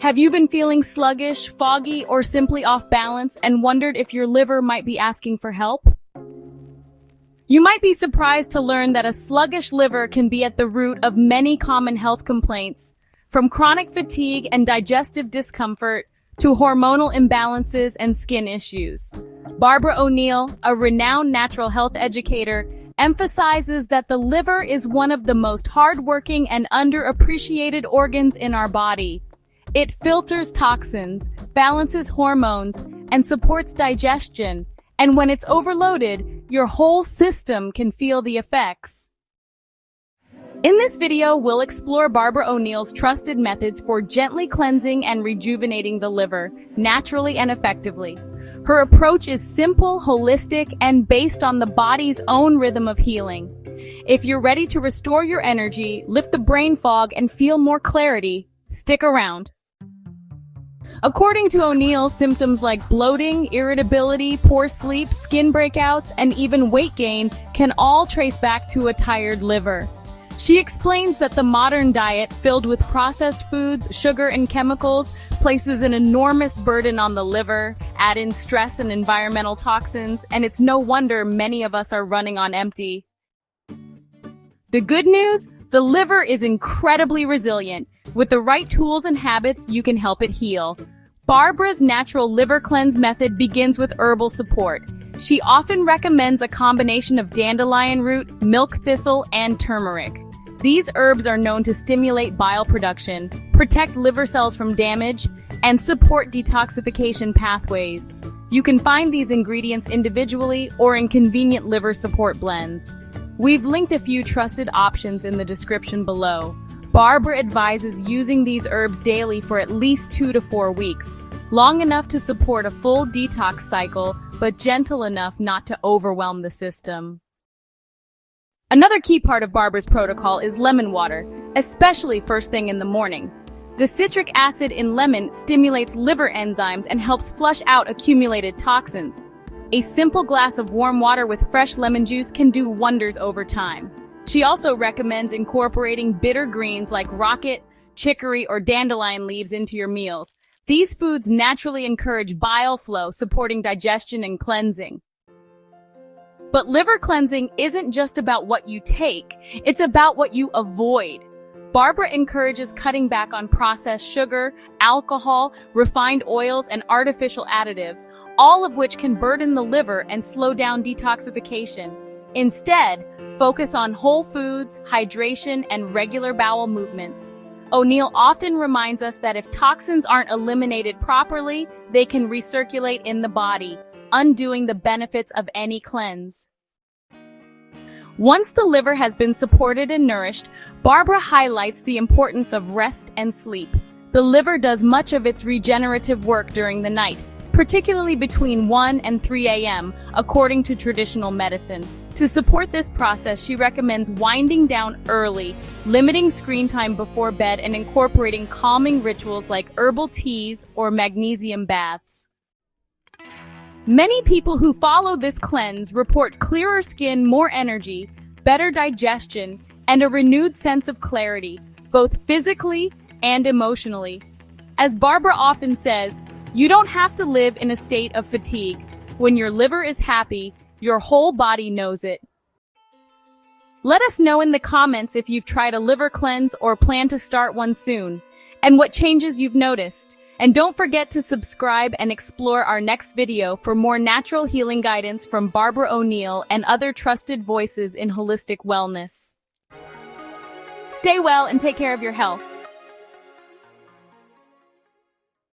Have you been feeling sluggish, foggy, or simply off balance and wondered if your liver might be asking for help? You might be surprised to learn that a sluggish liver can be at the root of many common health complaints, from chronic fatigue and digestive discomfort to hormonal imbalances and skin issues. Barbara O'Neill, a renowned natural health educator, emphasizes that the liver is one of the most hardworking and underappreciated organs in our body. It filters toxins, balances hormones, and supports digestion. And when it's overloaded, your whole system can feel the effects. In this video, we'll explore Barbara O'Neill's trusted methods for gently cleansing and rejuvenating the liver, naturally and effectively. Her approach is simple, holistic, and based on the body's own rhythm of healing. If you're ready to restore your energy, lift the brain fog, and feel more clarity, stick around. According to O'Neill, symptoms like bloating, irritability, poor sleep, skin breakouts, and even weight gain can all trace back to a tired liver. She explains that the modern diet, filled with processed foods, sugar, and chemicals, places an enormous burden on the liver, add in stress and environmental toxins, and it's no wonder many of us are running on empty. The good news? The liver is incredibly resilient. With the right tools and habits, you can help it heal. Barbara's natural liver cleanse method begins with herbal support. She often recommends a combination of dandelion root, milk thistle, and turmeric. These herbs are known to stimulate bile production, protect liver cells from damage, and support detoxification pathways. You can find these ingredients individually or in convenient liver support blends. We've linked a few trusted options in the description below. Barbara advises using these herbs daily for at least 2 to 4 weeks, long enough to support a full detox cycle, but gentle enough not to overwhelm the system. Another key part of Barbara's protocol is lemon water, especially first thing in the morning. The citric acid in lemon stimulates liver enzymes and helps flush out accumulated toxins. A simple glass of warm water with fresh lemon juice can do wonders over time. She also recommends incorporating bitter greens like rocket, chicory, or dandelion leaves into your meals. These foods naturally encourage bile flow, supporting digestion and cleansing. But liver cleansing isn't just about what you take, it's about what you avoid. Barbara encourages cutting back on processed sugar, alcohol, refined oils, and artificial additives, all of which can burden the liver and slow down detoxification. Instead, focus on whole foods, hydration, and regular bowel movements. O'Neill often reminds us that if toxins aren't eliminated properly, they can recirculate in the body, undoing the benefits of any cleanse. Once the liver has been supported and nourished, Barbara highlights the importance of rest and sleep. The liver does much of its regenerative work during the night, particularly between 1 and 3 a.m., according to traditional medicine. To support this process, she recommends winding down early, limiting screen time before bed, and incorporating calming rituals like herbal teas or magnesium baths. Many people who follow this cleanse report clearer skin, more energy, better digestion, and a renewed sense of clarity, both physically and emotionally. As Barbara often says, you don't have to live in a state of fatigue. When your liver is happy, your whole body knows it. Let us know in the comments if you've tried a liver cleanse or plan to start one soon, and what changes you've noticed. And don't forget to subscribe and explore our next video for more natural healing guidance from Barbara O'Neill and other trusted voices in holistic wellness. Stay well and take care of your health.